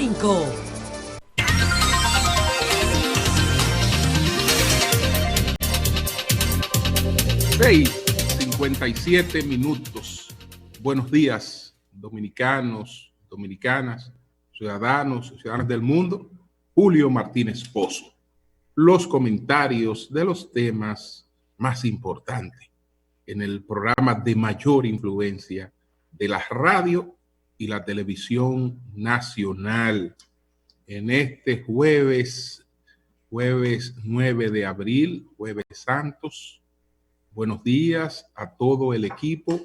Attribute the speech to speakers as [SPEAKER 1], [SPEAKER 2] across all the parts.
[SPEAKER 1] 5.
[SPEAKER 2] 6:57 minutos. Buenos días, dominicanos, dominicanas, ciudadanos, ciudadanas del mundo. Julio Martínez Pozo. Los comentarios de los temas más importantes en el programa de mayor influencia de la radio y la televisión nacional. En este jueves 9 de abril, Jueves Santos. Buenos días a todo el equipo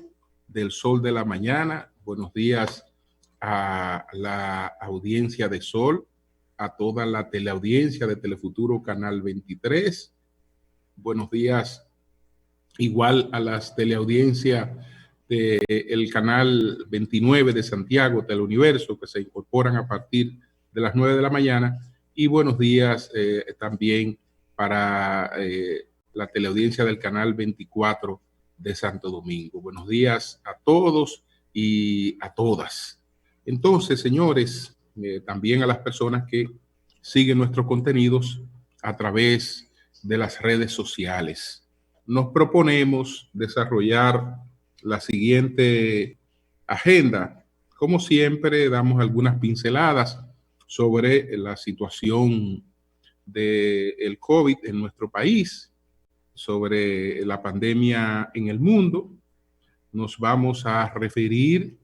[SPEAKER 2] del Sol de la Mañana. Buenos días a la audiencia de Sol, a toda la teleaudiencia de Telefuturo Canal 23. Buenos días igual a las teleaudiencias del Canal 29 de Santiago, Teleuniverso, que se incorporan a partir de las 9 de la mañana. Y buenos días también para la teleaudiencia del Canal 24 de Santo Domingo. Buenos días a todos y a todas. Entonces, señores, también a las personas que siguen nuestros contenidos a través de las redes sociales. Nos proponemos desarrollar la siguiente agenda. Como siempre, damos algunas pinceladas sobre la situación del COVID en nuestro país, sobre la pandemia en el mundo. Nos vamos a referir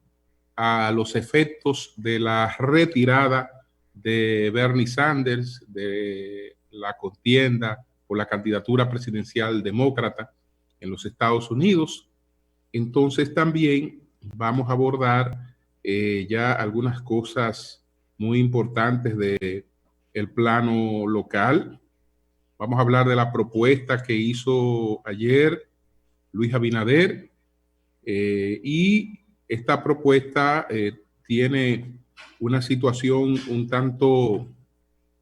[SPEAKER 2] a los efectos de la retirada de Bernie Sanders de la contienda por la candidatura presidencial demócrata en los Estados Unidos. Entonces también vamos a abordar ya algunas cosas muy importantes del plano local. Vamos a hablar de la propuesta que hizo ayer Luis Abinader y esta propuesta tiene una situación un tanto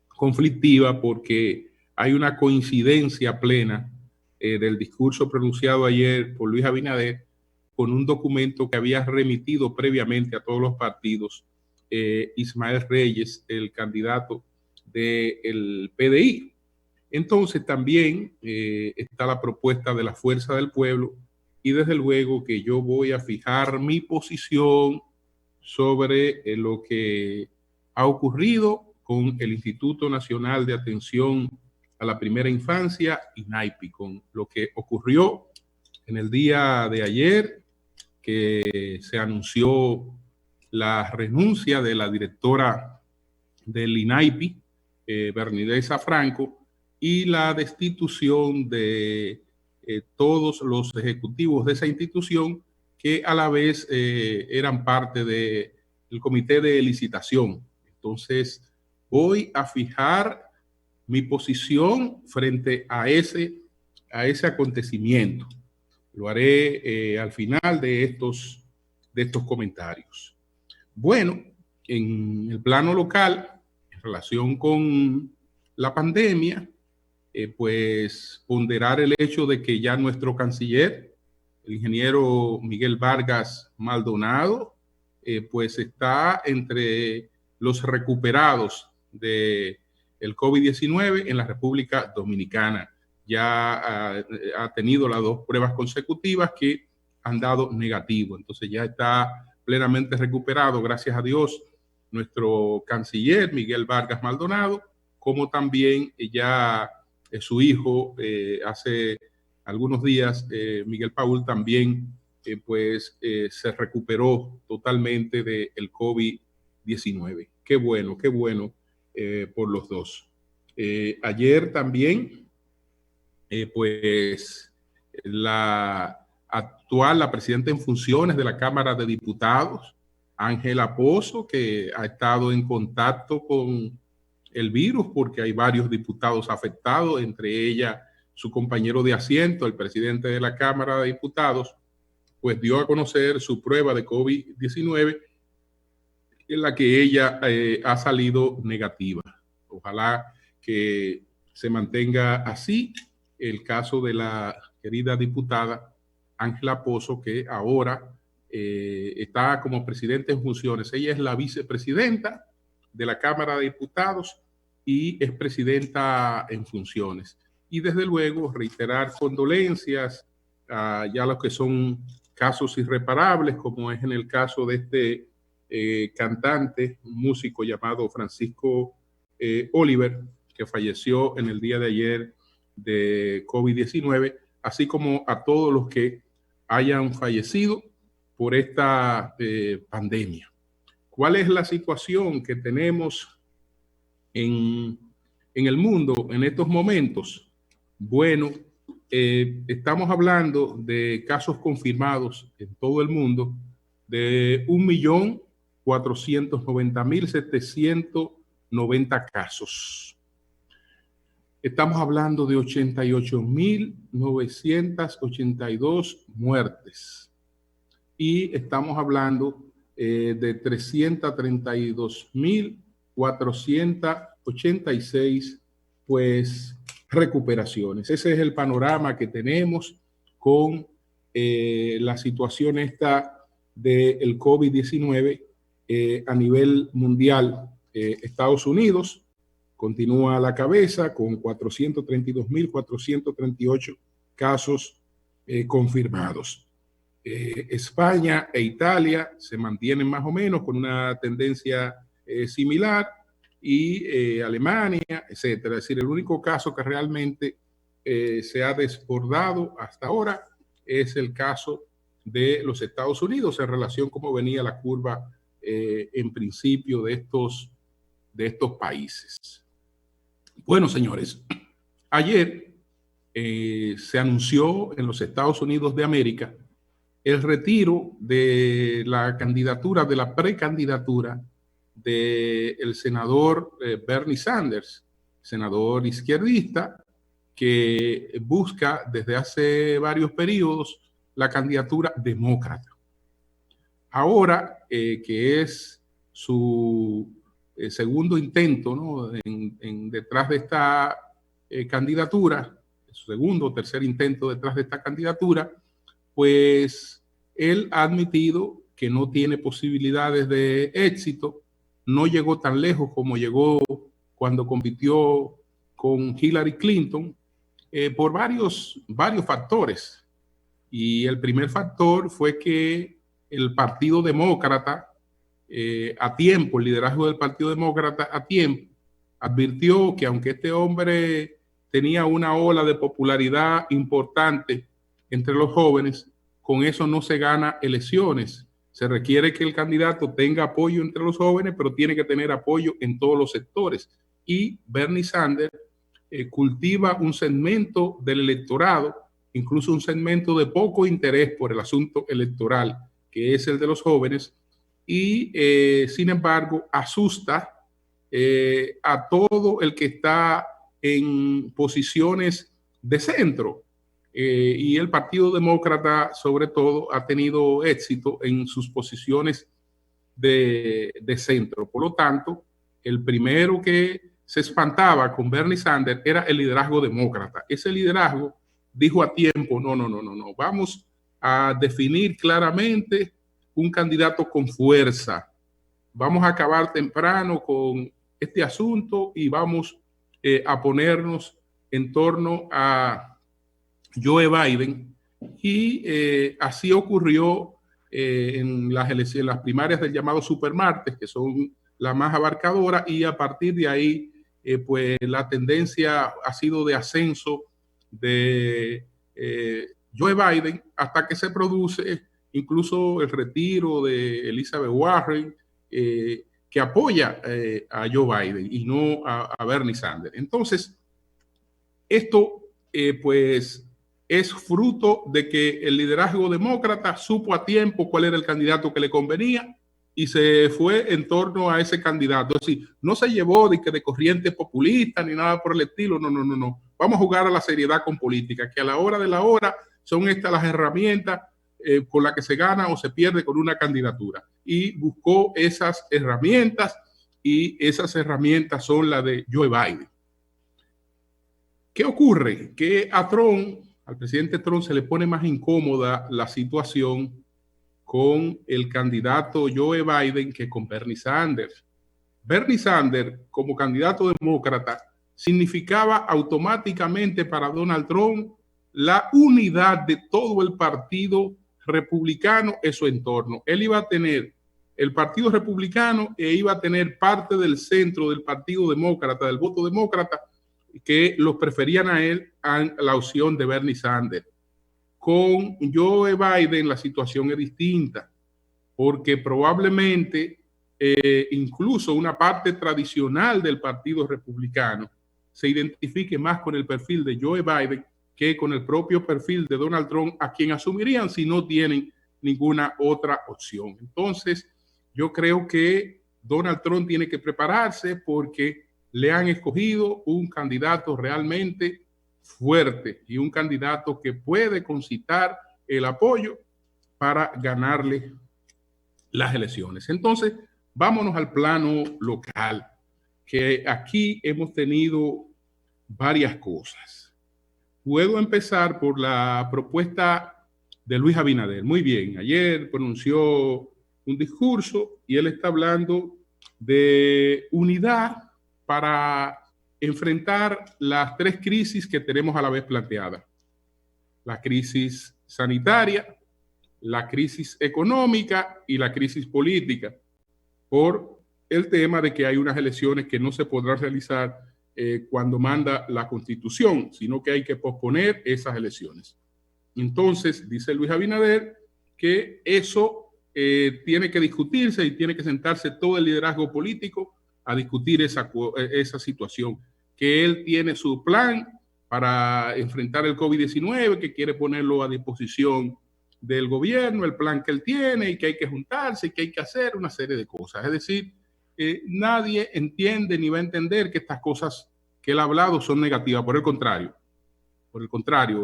[SPEAKER 2] conflictiva porque hay una coincidencia plena del discurso pronunciado ayer por Luis Abinader con un documento que había remitido previamente a todos los partidos Ismael Reyes, el candidato del PDI. Entonces también está la propuesta de la Fuerza del Pueblo y desde luego que yo voy a fijar mi posición sobre lo que ha ocurrido con el Instituto Nacional de Atención a la Primera Infancia, INAIPI, con lo que ocurrió en el día de ayer, que se anunció la renuncia de la directora del INAIPI, Bernidesa Franco, y la destitución de todos los ejecutivos de esa institución que a la vez eran parte del comité de licitación. Entonces, voy a fijar mi posición frente a ese acontecimiento. Lo haré al final de estos comentarios. Bueno, en el plano local, en relación con la pandemia, pues ponderar el hecho de que ya nuestro canciller, el ingeniero Miguel Vargas Maldonado, pues está entre los recuperados del COVID-19 en la República Dominicana. Ya ha tenido las 2 pruebas consecutivas que han dado negativo. Entonces ya está plenamente recuperado, gracias a Dios, nuestro canciller Miguel Vargas Maldonado, como también ya su hijo hace algunos días, Miguel Paul, también se recuperó totalmente del COVID-19. Qué bueno por los dos. Ayer también, la presidenta en funciones de la Cámara de Diputados, Ángela Pozo, que ha estado en contacto con el virus porque hay varios diputados afectados, entre ellas su compañero de asiento, el presidente de la Cámara de Diputados, pues dio a conocer su prueba de COVID-19 en la que ella ha salido negativa. Ojalá que se mantenga así el caso de la querida diputada Ángela Pozo, que ahora está como presidenta en funciones. Ella es la vicepresidenta de la Cámara de Diputados y es presidenta en funciones. Y desde luego reiterar condolencias a ya los que son casos irreparables, como es en el caso de este cantante, un músico llamado Francisco Oliver, que falleció en el día de ayer de COVID-19, así como a todos los que hayan fallecido por esta pandemia. ¿Cuál es la situación que tenemos en el mundo en estos momentos? Bueno, estamos hablando de casos confirmados en todo el mundo de 1.490.790 casos. Estamos hablando de 88.982 muertes y estamos hablando de 332.486 pues recuperaciones. Ese es el panorama que tenemos con la situación esta del COVID-19 a nivel mundial. Estados Unidos continúa a la cabeza con 432.438 casos confirmados. España e Italia se mantienen más o menos con una tendencia similar y Alemania, etcétera. Es decir, el único caso que realmente se ha desbordado hasta ahora es el caso de los Estados Unidos en relación a cómo venía la curva en principio de estos países. Bueno, señores, ayer se anunció en los Estados Unidos de América el retiro de la candidatura, de la precandidatura del senador Bernie Sanders, senador izquierdista que busca desde hace varios periodos la candidatura demócrata. Ahora que es su segundo intento, ¿no? Detrás de esta candidatura, su segundo o tercer intento detrás de esta candidatura, pues él ha admitido que no tiene posibilidades de éxito, no llegó tan lejos como llegó cuando compitió con Hillary Clinton por varios factores. Y el primer factor fue que el Partido Demócrata a tiempo, el liderazgo del Partido Demócrata a tiempo, advirtió que aunque este hombre tenía una ola de popularidad importante entre los jóvenes, con eso no se gana elecciones. Se requiere que el candidato tenga apoyo entre los jóvenes, pero tiene que tener apoyo en todos los sectores. Y Bernie Sanders cultiva un segmento del electorado, incluso un segmento de poco interés por el asunto electoral, que es el de los jóvenes, y sin embargo asusta a todo el que está en posiciones de centro. Y el Partido Demócrata, sobre todo, ha tenido éxito en sus posiciones de centro. Por lo tanto, el primero que se espantaba con Bernie Sanders era el liderazgo demócrata. Ese liderazgo dijo a tiempo, no, vamos a definir claramente un candidato con fuerza. Vamos a acabar temprano con este asunto y vamos a ponernos en torno a Joe Biden. Y así ocurrió en las elecciones, las primarias del llamado supermartes, que son las más abarcadoras, y a partir de ahí pues la tendencia ha sido de ascenso de Joe Biden hasta que se produce incluso el retiro de Elizabeth Warren, que apoya a Joe Biden y no a Bernie Sanders. Entonces, esto pues es fruto de que el liderazgo demócrata supo a tiempo cuál era el candidato que le convenía y se fue en torno a ese candidato. Es decir, no se llevó de corriente populista ni nada por el estilo. No. Vamos a jugar a la seriedad con política, que a la hora de la hora son estas las herramientas con las que se gana o se pierde con una candidatura. Y buscó esas herramientas y esas herramientas son las de Joe Biden. ¿Qué ocurre? Que al presidente Trump se le pone más incómoda la situación con el candidato Joe Biden que con Bernie Sanders. Bernie Sanders como candidato demócrata significaba automáticamente para Donald Trump la unidad de todo el partido republicano en su entorno. Él iba a tener el partido republicano e iba a tener parte del centro del partido demócrata, del voto demócrata, que los preferían a él a la opción de Bernie Sanders. Con Joe Biden la situación es distinta, porque probablemente incluso una parte tradicional del partido republicano se identifique más con el perfil de Joe Biden que con el propio perfil de Donald Trump, a quien asumirían si no tienen ninguna otra opción. Entonces, yo creo que Donald Trump tiene que prepararse porque le han escogido un candidato realmente fuerte y un candidato que puede concitar el apoyo para ganarle las elecciones. Entonces, vámonos al plano local, que aquí hemos tenido varias cosas. Puedo empezar por la propuesta de Luis Abinader. Muy bien, ayer pronunció un discurso y él está hablando de unidad para enfrentar las tres crisis que tenemos a la vez planteadas. La crisis sanitaria, la crisis económica y la crisis política, por el tema de que hay unas elecciones que no se podrán realizar cuando manda la Constitución, sino que hay que posponer esas elecciones. Entonces, dice Luis Abinader que eso tiene que discutirse y tiene que sentarse todo el liderazgo político a discutir esa situación, que él tiene su plan para enfrentar el COVID-19, que quiere ponerlo a disposición del gobierno, el plan que él tiene y que hay que juntarse y que hay que hacer una serie de cosas. Es decir, nadie entiende ni va a entender que estas cosas que él ha hablado son negativas. Por el contrario,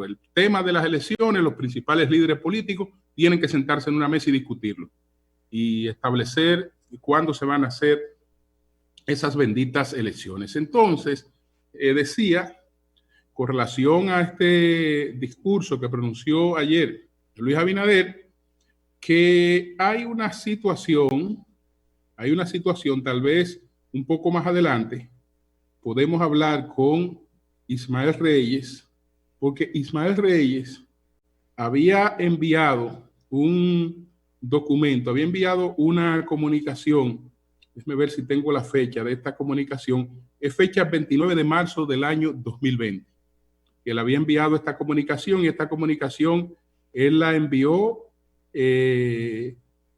[SPEAKER 2] el tema de las elecciones, los principales líderes políticos tienen que sentarse en una mesa y discutirlo y establecer cuándo se van a hacer esas benditas elecciones. Entonces, decía, con relación a este discurso que pronunció ayer Luis Abinader, que hay una situación tal vez un poco más adelante, podemos hablar con Ismael Reyes, porque Ismael Reyes había enviado un documento, había enviado una comunicación, déjame ver si tengo la fecha de esta comunicación, es fecha 29 de marzo del año 2020, que él había enviado esta comunicación y esta comunicación él la envió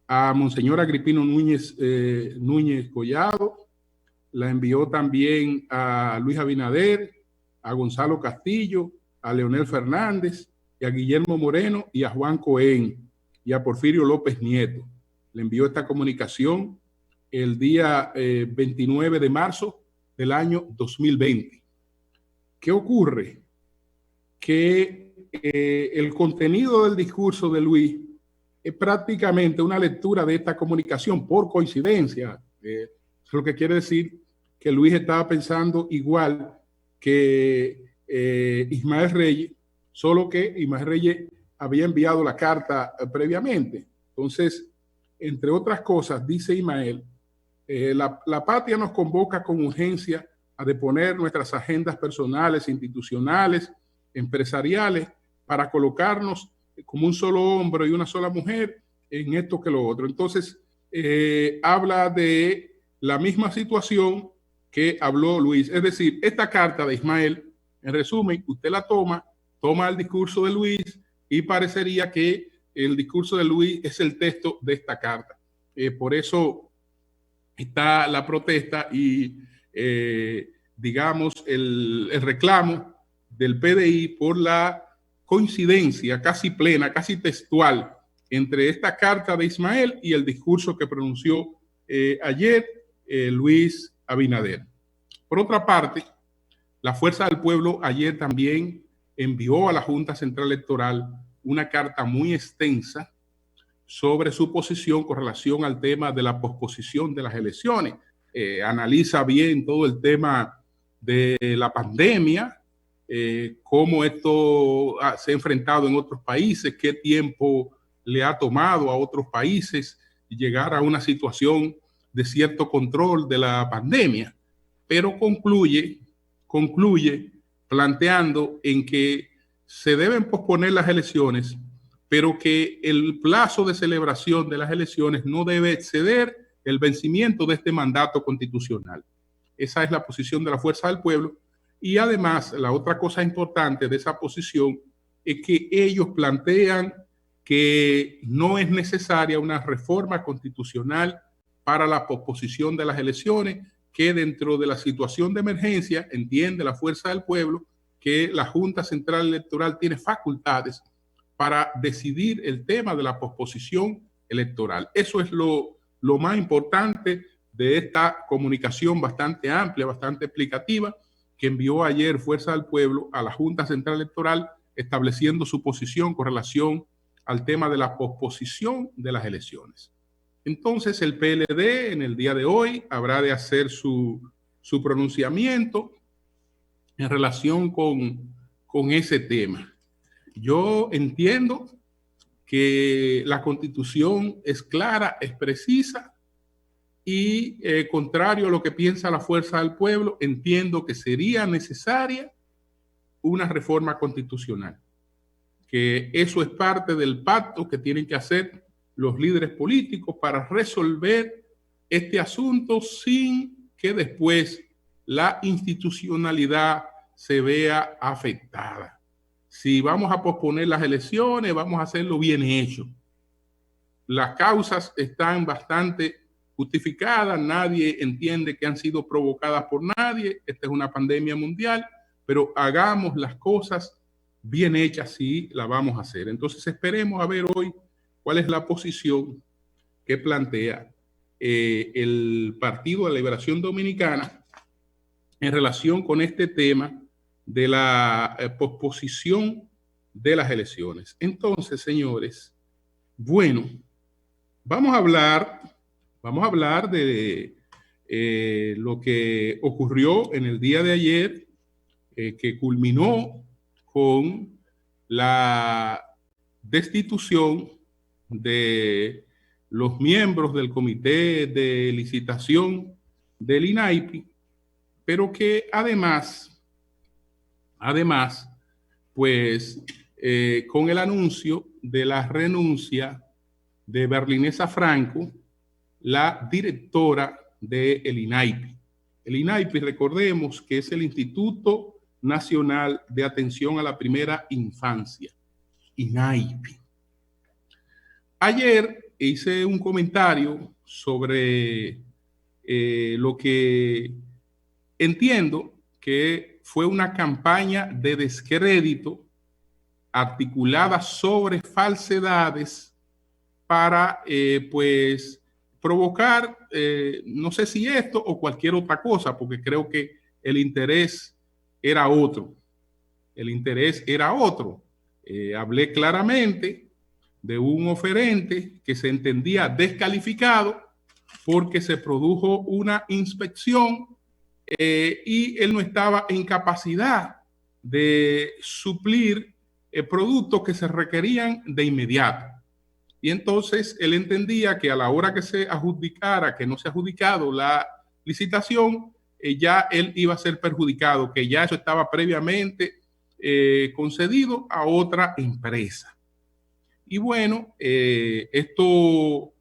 [SPEAKER 2] a Monseñor Agripino Núñez Collado, la envió también a Luis Abinader, a Gonzalo Castillo, a Leonel Fernández, y a Guillermo Moreno y a Juan Cohen y a Porfirio López Nieto. Le envió esta comunicación el día 29 de marzo del año 2020. ¿Qué ocurre? Que el contenido del discurso de Luis es prácticamente una lectura de esta comunicación por coincidencia. Lo que quiere decir que Luis estaba pensando igual que Ismael Reyes, solo que Ismael Reyes había enviado la carta previamente. Entonces, entre otras cosas, dice Ismael, la patria nos convoca con urgencia a deponer nuestras agendas personales, institucionales, empresariales, para colocarnos como un solo hombre y una sola mujer en esto que lo otro. Entonces, habla de la misma situación que habló Luis. Es decir, esta carta de Ismael, en resumen, usted la toma el discurso de Luis y parecería que el discurso de Luis es el texto de esta carta. Por eso está la protesta y, digamos, el reclamo del PDI por la coincidencia casi plena, casi textual, entre esta carta de Ismael y el discurso que pronunció ayer Luis Abinader. Por otra parte, la Fuerza del Pueblo ayer también envió a la Junta Central Electoral una carta muy extensa sobre su posición con relación al tema de la posposición de las elecciones. Analiza bien todo el tema de la pandemia, cómo esto se ha enfrentado en otros países, qué tiempo le ha tomado a otros países llegar a una situación de cierto control de la pandemia, pero concluye planteando en que se deben posponer las elecciones, pero que el plazo de celebración de las elecciones no debe exceder el vencimiento de este mandato constitucional. Esa es la posición de la Fuerza del Pueblo. Y además, la otra cosa importante de esa posición es que ellos plantean que no es necesaria una reforma constitucional para la posposición de las elecciones, que dentro de la situación de emergencia entiende la Fuerza del Pueblo que la Junta Central Electoral tiene facultades para decidir el tema de la posposición electoral. Eso es lo más importante de esta comunicación bastante amplia, bastante explicativa, que envió ayer Fuerza del Pueblo a la Junta Central Electoral estableciendo su posición con relación al tema de la posposición de las elecciones. Entonces el PLD en el día de hoy habrá de hacer su pronunciamiento en relación con ese tema. Yo entiendo que la Constitución es clara, es precisa y contrario a lo que piensa la Fuerza del Pueblo, entiendo que sería necesaria una reforma constitucional, que eso es parte del pacto que tienen que hacer los líderes políticos para resolver este asunto sin que después la institucionalidad se vea afectada. Si vamos a posponer las elecciones, vamos a hacerlo bien hecho. Las causas están bastante justificadas, nadie entiende que han sido provocadas por nadie, esta es una pandemia mundial, pero hagamos las cosas bien hechas y la vamos a hacer. Entonces esperemos a ver hoy cuál es la posición que plantea el Partido de Liberación Dominicana en relación con este tema de la posposición de las elecciones. Entonces, señores, bueno, vamos a hablar de lo que ocurrió en el día de ayer, que culminó con la destitución de los miembros del comité de licitación del INAIPI, pero que además, pues, con el anuncio de la renuncia de Berlinesa Franco, la directora del INAIPI. El INAIPI, recordemos que es el Instituto Nacional de Atención a la Primera Infancia, INAIPI. Ayer hice un comentario sobre lo que entiendo que fue una campaña de descrédito articulada sobre falsedades para, pues, provocar, no sé si esto o cualquier otra cosa, porque creo que el interés era otro. Hablé claramente de un oferente que se entendía descalificado porque se produjo una inspección y él no estaba en capacidad de suplir productos que se requerían de inmediato. Y entonces él entendía que a la hora que se adjudicara, que no se ha adjudicado la licitación, ya él iba a ser perjudicado, que ya eso estaba previamente concedido a otra empresa. Y bueno, esto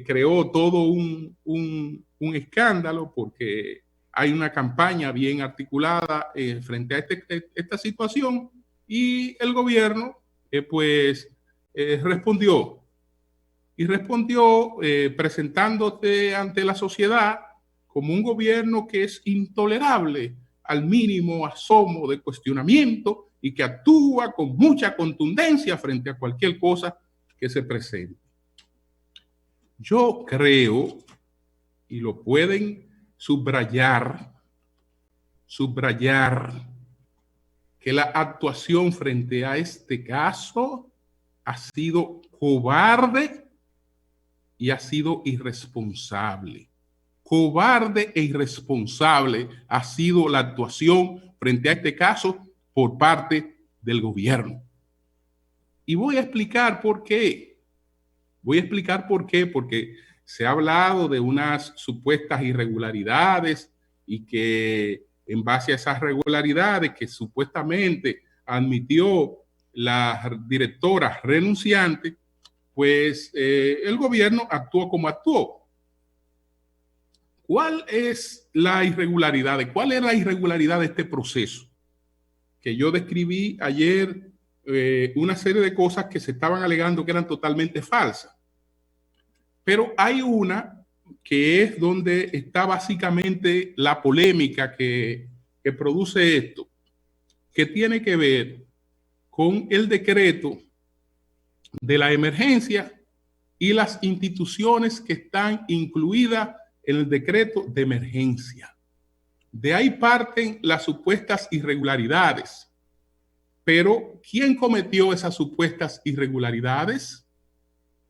[SPEAKER 2] creó todo un escándalo porque hay una campaña bien articulada frente a esta situación y el gobierno respondió presentándote ante la sociedad como un gobierno que es intolerable al mínimo asomo de cuestionamiento y que actúa con mucha contundencia frente a cualquier cosa que se presente. Yo creo, y lo pueden subrayar, que la actuación frente a este caso ha sido cobarde y ha sido irresponsable. Cobarde e irresponsable ha sido la actuación frente a este caso por parte del gobierno. Y voy a explicar por qué. Porque se ha hablado de unas supuestas irregularidades y que en base a esas irregularidades que supuestamente admitió la directora renunciante, pues el gobierno actuó como actuó. ¿Cuál es la irregularidad? ¿Cuál es la irregularidad de este proceso? Que yo describí ayer una serie de cosas que se estaban alegando que eran totalmente falsas. Pero hay una que es donde está básicamente la polémica que produce esto, que tiene que ver con el decreto de la emergencia y las instituciones que están incluidas en el decreto de emergencia. De ahí parten las supuestas irregularidades. Pero, ¿quién cometió esas supuestas irregularidades?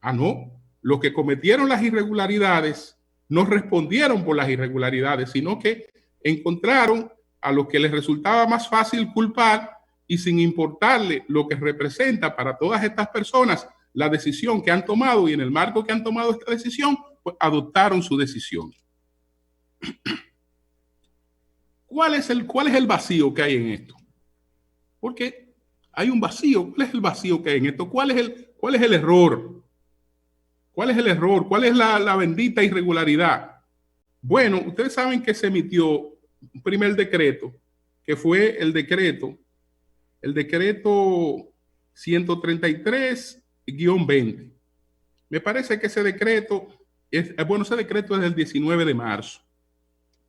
[SPEAKER 2] No. Los que cometieron las irregularidades no respondieron por las irregularidades, sino que encontraron a los que les resultaba más fácil culpar y sin importarle lo que representa para todas estas personas la decisión que han tomado, y en el marco que han tomado esta decisión, pues adoptaron su decisión. ¿Cuál es el vacío que hay en esto? Porque hay un vacío. ¿Cuál es el vacío que hay en esto? ¿Cuál es el error? ¿Cuál es el error? ¿Cuál es la bendita irregularidad? Bueno, ustedes saben que se emitió un primer decreto, que fue el decreto 133-20. Me parece que ese decreto ese decreto es del 19 de marzo.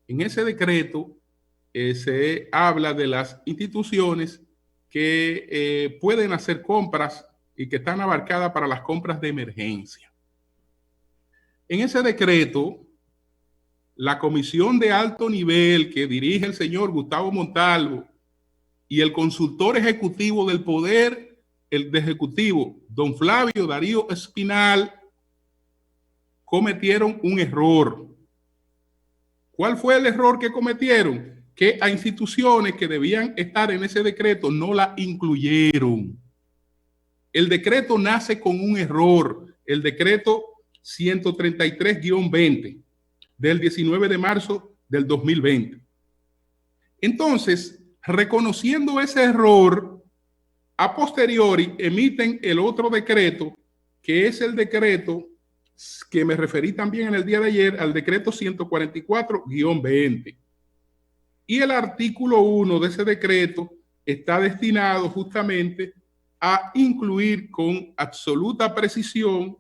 [SPEAKER 2] En ese decreto se habla de las instituciones que pueden hacer compras y que están abarcadas para las compras de emergencia. En ese decreto, la comisión de alto nivel que dirige el señor Gustavo Montalvo y el consultor ejecutivo del Poder Ejecutivo, don Flavio Darío Espinal, cometieron un error. ¿Cuál fue el error que cometieron? Que a instituciones que debían estar en ese decreto no la incluyeron. El decreto nace con un error. El decreto 133-20 del 19 de marzo del 2020. Entonces, reconociendo ese error, a posteriori emiten el otro decreto, que es el decreto que me referí también en el día de ayer, al decreto 144-20. Y el artículo 1 de ese decreto está destinado justamente a incluir con absoluta precisión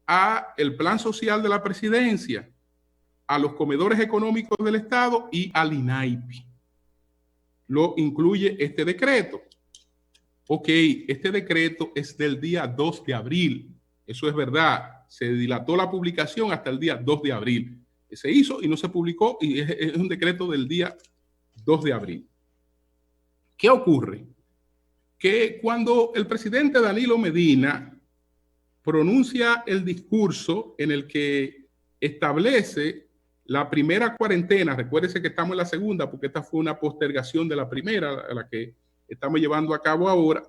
[SPEAKER 2] a el plan social de la presidencia, a los comedores económicos del Estado y al INAIPI. Lo incluye este decreto. Ok, este decreto es del día 2 de abril. Eso es verdad. Se dilató la publicación hasta el día 2 de abril. Se hizo y no se publicó, y es un decreto del día 2 de abril. ¿Qué ocurre? Que cuando el presidente Danilo Medina pronuncia el discurso en el que establece la primera cuarentena, recuérdese que estamos en la segunda, porque esta fue una postergación de la primera, a la que estamos llevando a cabo ahora,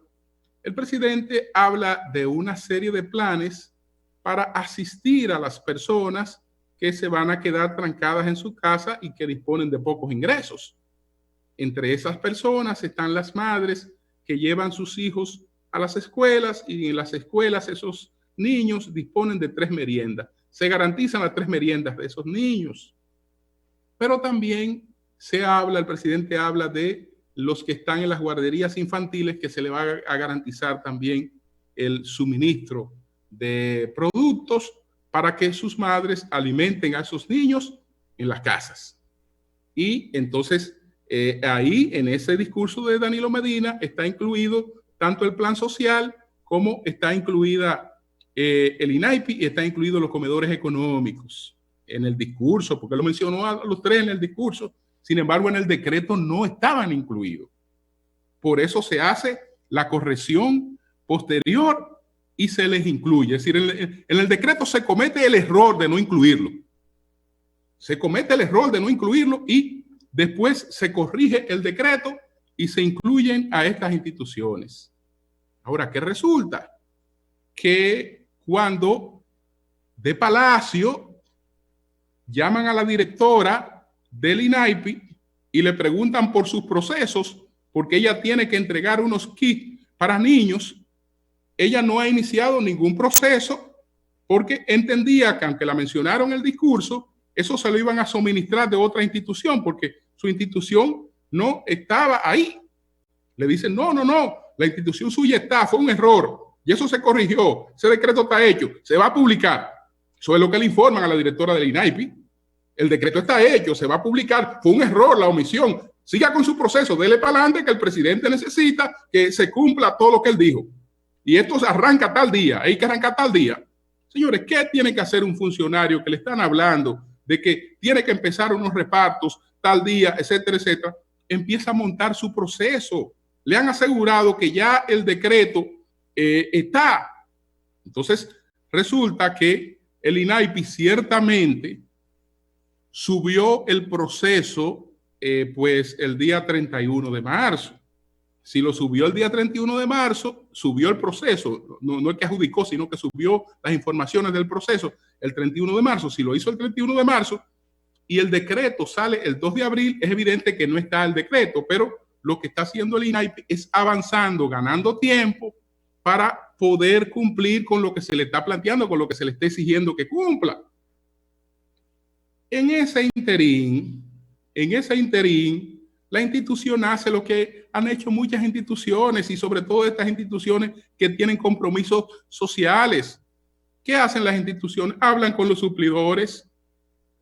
[SPEAKER 2] el presidente habla de una serie de planes para asistir a las personas que se van a quedar trancadas en su casa y que disponen de pocos ingresos. Entre esas personas están las madres que llevan sus hijos a las escuelas, y en las escuelas esos niños disponen de 3 meriendas. Se garantizan las 3 meriendas de esos niños. Pero también el presidente habla de los que están en las guarderías infantiles, que se le va a garantizar también el suministro de productos para que sus madres alimenten a esos niños en las casas. Y entonces ahí en ese discurso de Danilo Medina está incluido tanto el plan social como está incluida el INAIPI y está incluido los comedores económicos en el discurso, porque lo mencionó a los 3 en el discurso. Sin embargo, en el decreto no estaban incluidos. Por eso se hace la corrección posterior y se les incluye. Es decir, en el decreto se comete el error de no incluirlo. Se comete el error de no incluirlo y después se corrige el decreto y se incluyen a estas instituciones. Ahora, ¿qué resulta? Que cuando de Palacio, llaman a la directora del INAIPI y le preguntan por sus procesos, porque ella tiene que entregar unos kits para niños. Ella no ha iniciado ningún proceso porque entendía que, aunque la mencionaron en el discurso, eso se lo iban a suministrar de otra institución, porque su institución no estaba ahí. Le dicen, no, la institución suya está, fue un error, y eso se corrigió, ese decreto está hecho, se va a publicar. Eso es lo que le informan a la directora del INAIPI. El decreto está hecho, se va a publicar, fue un error, la omisión. Siga con su proceso, dele para adelante, que el presidente necesita que se cumpla todo lo que él dijo. Y esto se arranca tal día, hay que arrancar tal día. Señores, ¿qué tiene que hacer un funcionario que le están hablando de que tiene que empezar unos repartos tal día, etcétera, etcétera? Empieza a montar su proceso. Le han asegurado que ya el decreto está. Entonces, resulta que el INAIPI ciertamente subió el proceso pues el día 31 de marzo. Si lo subió el día 31 de marzo, subió el proceso. No es que adjudicó, sino que subió las informaciones del proceso el 31 de marzo. Si lo hizo el 31 de marzo y el decreto sale el 2 de abril, es evidente que no está el decreto, pero lo que está haciendo el INAIPI es avanzando, ganando tiempo para poder cumplir con lo que se le está planteando, con lo que se le está exigiendo que cumpla. En ese interín, la institución hace lo que han hecho muchas instituciones y sobre todo estas instituciones que tienen compromisos sociales. ¿Qué hacen las instituciones? Hablan con los suplidores.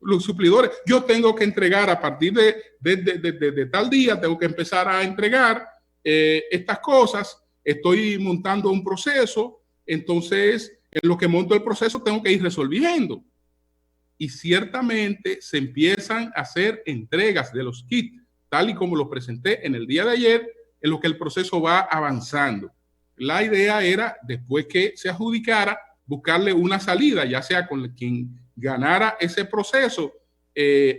[SPEAKER 2] Los suplidores, yo tengo que entregar a partir de tal día, tengo que empezar a entregar estas cosas, estoy montando un proceso, entonces en lo que monto el proceso tengo que ir resolviendo. Y ciertamente se empiezan a hacer entregas de los kits, tal y como los presenté en el día de ayer, en lo que el proceso va avanzando. La idea era, después que se adjudicara, buscarle una salida, ya sea con quien ganara ese proceso,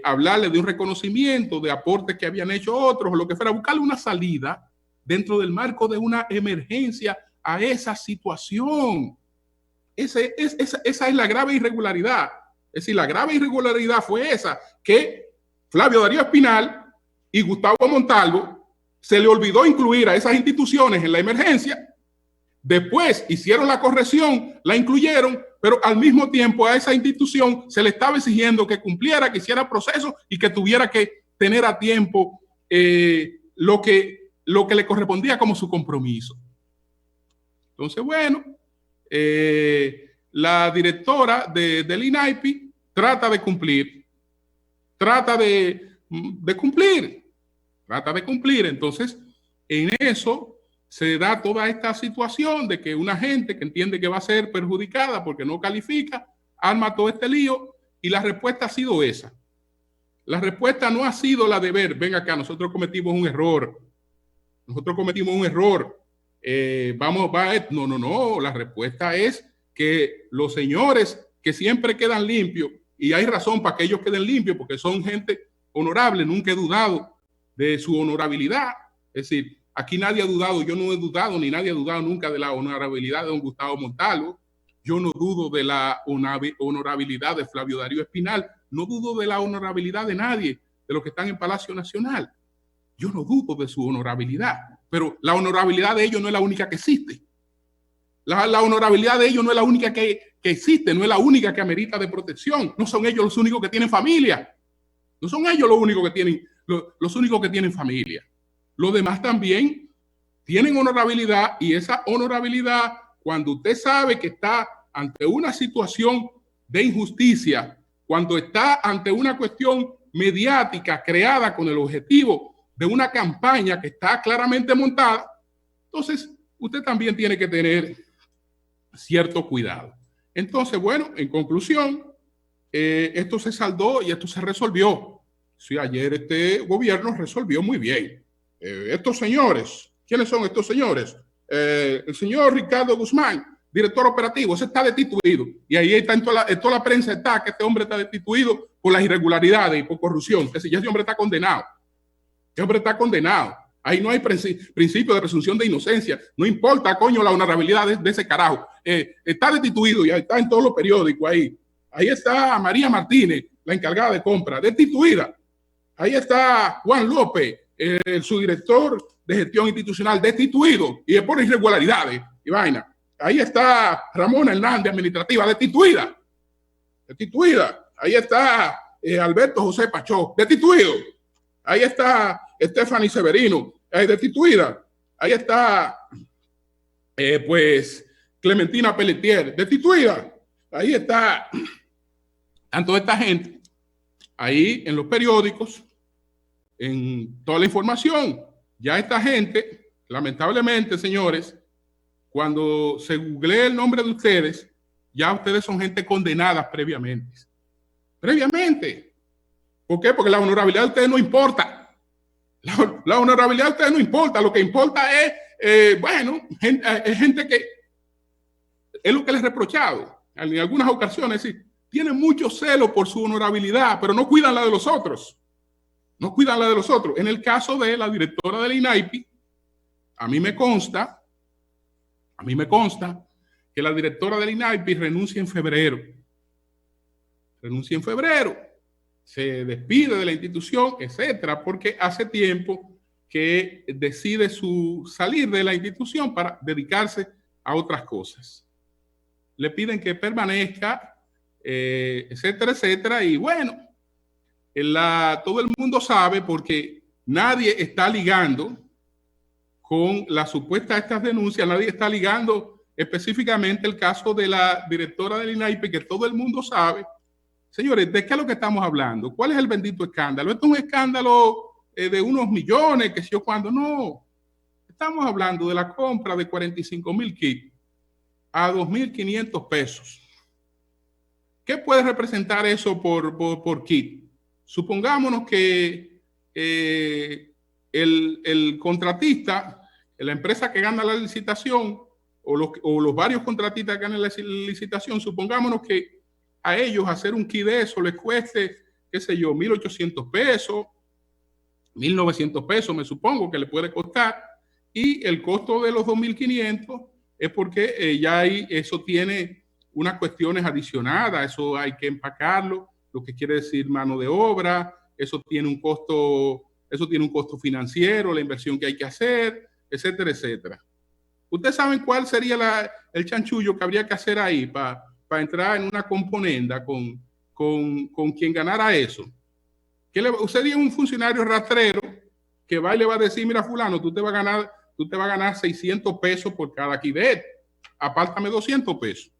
[SPEAKER 2] hablarle de un reconocimiento, de aportes que habían hecho otros, o lo que fuera, buscarle una salida dentro del marco de una emergencia a esa situación. Esa es la grave irregularidad. Es decir, la grave irregularidad fue esa, que Flavio Darío Espinal y Gustavo Montalvo se le olvidó incluir a esas instituciones en la emergencia. Después hicieron la corrección, la incluyeron, pero al mismo tiempo a esa institución se le estaba exigiendo que cumpliera, que hiciera proceso y que tuviera que tener a tiempo lo que le correspondía como su compromiso. Entonces, bueno, la directora del INAIPI trata de cumplir. Entonces, en eso se da toda esta situación de que una gente que entiende que va a ser perjudicada porque no califica, arma todo este lío, y la respuesta ha sido esa. La respuesta no ha sido la de ver, ven acá, nosotros cometimos un error. No, la respuesta es que los señores que siempre quedan limpios, y hay razón para que ellos queden limpios, porque son gente honorable, nunca he dudado de su honorabilidad. Es decir, aquí nadie ha dudado, yo no he dudado, ni nadie ha dudado nunca de la honorabilidad de don Gustavo Montalvo. Yo no dudo de la honorabilidad de Flavio Darío Espinal, no dudo de la honorabilidad de nadie de los que están en Palacio Nacional. Yo no dudo de su honorabilidad, pero la honorabilidad de ellos no es la única que existe. La honorabilidad de ellos no es la única que existe, no es la única que amerita de protección. No son ellos los únicos que tienen familia. No son ellos los únicos que tienen familia. Los demás también tienen honorabilidad, y esa honorabilidad, cuando usted sabe que está ante una situación de injusticia, cuando está ante una cuestión mediática creada con el objetivo de una campaña que está claramente montada, entonces usted también tiene que tener cierto cuidado. Entonces, bueno, en conclusión, esto se saldó y esto se resolvió. Sí, ayer este gobierno resolvió muy bien. Estos señores, ¿quiénes son estos señores? El señor Ricardo Guzmán, director operativo, ese está destituido. Y ahí está en toda la prensa está que este hombre está destituido por las irregularidades y por corrupción. Es decir, ya ese hombre está condenado. Ese hombre está condenado. Ahí no hay principio de presunción de inocencia. No importa, coño, la honorabilidad de ese carajo. Está destituido y está en todos los periódicos ahí. Ahí está María Martínez, la encargada de compra, destituida. Ahí está Juan López, su director de gestión institucional, destituido, y es por irregularidades y vaina. Ahí está Ramona Hernández, administrativa, destituida. Destituida. Ahí está Alberto José Pachó, destituido. Ahí está Stephanie Severino, destituida. Ahí está, pues, Clementina Pelletier, destituida. Ahí está, tanto esta gente, ahí en los periódicos, en toda la información. Ya esta gente, lamentablemente, señores, cuando se googlea el nombre de ustedes, ya ustedes son gente condenada previamente. Previamente. ¿Por qué? Porque la honorabilidad de ustedes no importa. La honorabilidad de ustedes no importa. Lo que importa es, bueno, es gente que es lo que les he reprochado en algunas ocasiones. Sí, tienen mucho celo por su honorabilidad, pero no cuidan la de los otros. No cuidan la de los otros. En el caso de la directora del INAIPI, a mí me consta que la directora del INAIPI renuncia en febrero. Renuncia en febrero. Se despide de la institución, etcétera, porque hace tiempo que decide salir de la institución para dedicarse a otras cosas. Le piden que permanezca, etcétera, etcétera, y bueno, todo el mundo sabe, porque nadie está ligando con la supuesta estas denuncias, nadie está ligando específicamente el caso de la directora del INAIPI, que todo el mundo sabe. Señores, ¿de qué es lo que estamos hablando? ¿Cuál es el bendito escándalo? ¿Esto es un escándalo de unos millones, que sé yo cuándo? No. Estamos hablando de la compra de 45,000 kits a 2.500 pesos. ¿Qué puede representar eso por kit? Supongámonos que el contratista, la empresa que gana la licitación, o los varios contratistas que ganan la licitación, supongámonos que a ellos hacer un kit de eso les cueste, qué sé yo, 1.800 pesos, 1.900 pesos, me supongo que le puede costar, y el costo de los 2.500 es porque ya ahí eso tiene unas cuestiones adicionadas, eso hay que empacarlo, lo que quiere decir mano de obra, eso tiene un costo financiero, la inversión que hay que hacer, etcétera, etcétera. ¿Ustedes saben cuál sería el chanchullo que habría que hacer ahí para entrar en una componenda con quien ganara eso? Sería un funcionario rastrero que va y le va a decir: mira, fulano, tú te vas a ganar 600 pesos por cada quidet, apártame 200 pesos.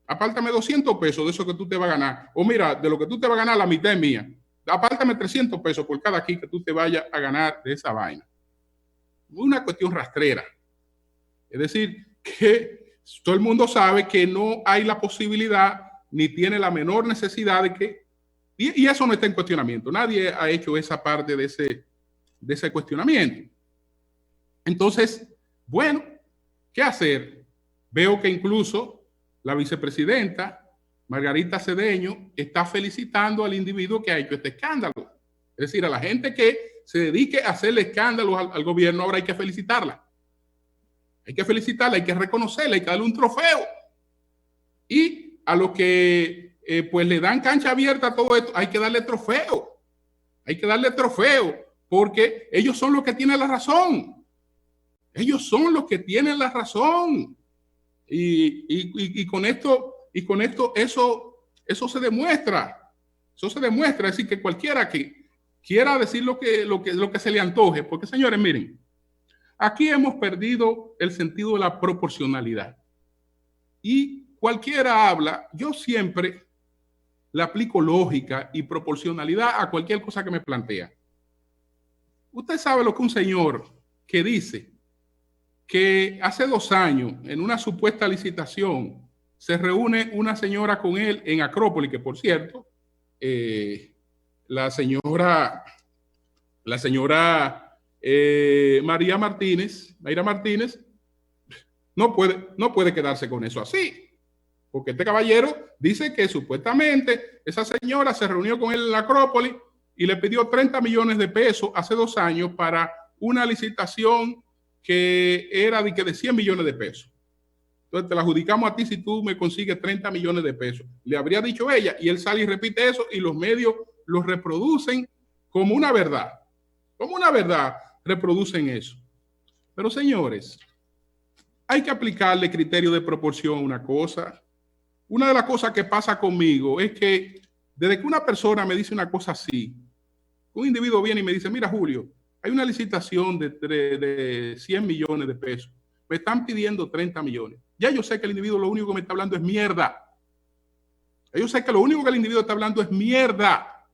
[SPEAKER 2] Apártame 200 pesos de eso que tú te vas a ganar. O mira, de lo que tú te vas a ganar, la mitad es mía. Apártame 300 pesos por cada kit que tú te vayas a ganar de esa vaina. Una cuestión rastrera. Es decir, que todo el mundo sabe que no hay la posibilidad ni tiene la menor necesidad de que... Y eso no está en cuestionamiento. Nadie ha hecho esa parte de ese cuestionamiento. Entonces, bueno, ¿qué hacer? Veo que incluso la vicepresidenta Margarita Cedeño está felicitando al individuo que ha hecho este escándalo. Es decir, a la gente que se dedique a hacerle escándalos al gobierno, ahora hay que felicitarla. Hay que felicitarla, hay que reconocerla, hay que darle un trofeo. Y a los que pues le dan cancha abierta a todo esto, hay que darle trofeo. Hay que darle trofeo, porque ellos son los que tienen la razón. Ellos son los que tienen la razón. Y con esto eso se demuestra. Eso se demuestra. Es decir, que cualquiera que quiera decir lo que se le antoje, porque señores, miren, aquí hemos perdido el sentido de la proporcionalidad. Y cualquiera habla, yo siempre le aplico lógica y proporcionalidad a cualquier cosa que me plantea. Usted sabe lo que un señor que dice que hace 2 años, en una supuesta licitación, se reúne una señora con él en Acrópolis, que por cierto, la señora Mayra Martínez, no puede quedarse con eso así. Porque este caballero dice que supuestamente esa señora se reunió con él en la Acrópolis y le pidió 30 millones de pesos hace 2 años para una licitación que era de 100 millones de pesos. entonces te la adjudicamos a ti si tú me consigues 30 millones de pesos. Le habría dicho ella, y él sale y repite eso, y los medios lo reproducen como una verdad. Como una verdad, reproducen eso. Pero señores, hay que aplicarle criterio de proporción a una cosa. Una de las cosas que pasa conmigo es que desde que una persona me dice una cosa así, un individuo viene y me dice, mira Julio, hay una licitación de 100 millones de pesos. Me están pidiendo 30 millones. Ya yo sé que el individuo lo único que me está hablando es mierda. Yo sé que lo único que el individuo está hablando es mierda.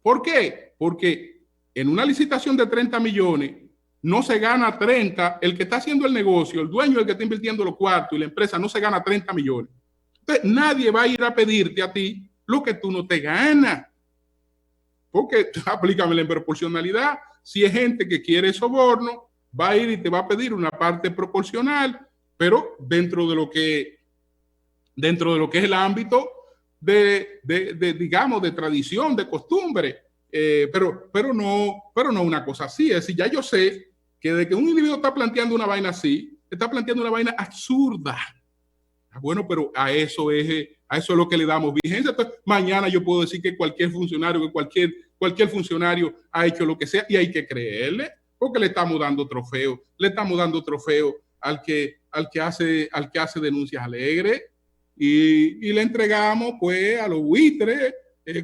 [SPEAKER 2] ¿Por qué? Porque en una licitación de 30 millones no se gana 30. El que está haciendo el negocio, el dueño, el que está invirtiendo los cuartos y la empresa no se gana 30 millones. Entonces nadie va a ir a pedirte a ti lo que tú no te ganas. Porque aplícame la proporcionalidad. Si es gente que quiere soborno, va a ir y te va a pedir una parte proporcional, pero dentro de lo que es el ámbito digamos, de tradición, de costumbre, pero no una cosa así. Es decir, ya yo sé que de que un individuo está planteando una vaina así, está planteando una vaina absurda. Bueno, pero a eso es lo que le damos vigencia. Entonces, mañana yo puedo decir que cualquier funcionario, que cualquier funcionario ha hecho lo que sea y hay que creerle, porque le estamos dando trofeo al que hace denuncias alegres y le entregamos pues a los buitres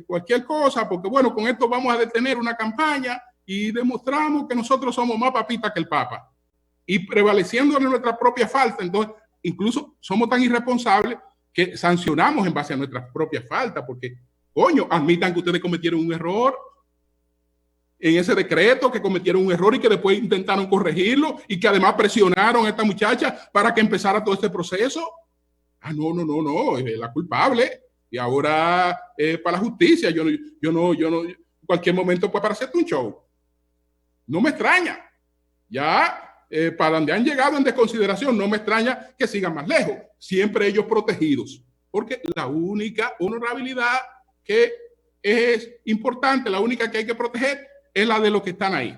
[SPEAKER 2] cualquier cosa, porque bueno, con esto vamos a detener una campaña y demostramos que nosotros somos más papitas que el Papa y prevaleciendo en nuestra propia falta. Entonces, incluso somos tan irresponsables que sancionamos en base a nuestras propias faltas, porque, coño, admitan que ustedes cometieron un error en ese decreto, que cometieron un error y que después intentaron corregirlo y que además presionaron a esta muchacha para que empezara todo este proceso. No, es la culpable y ahora para la justicia. Yo no, en cualquier momento puede parecer un show. No me extraña. Ya para donde han llegado en desconsideración, no me extraña que sigan más lejos, siempre ellos protegidos, porque la única honorabilidad que es importante, la única que hay que proteger es la de los que están ahí.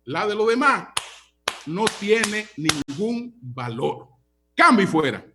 [SPEAKER 2] La de los demás no tiene ningún valor. Cambio y fuera.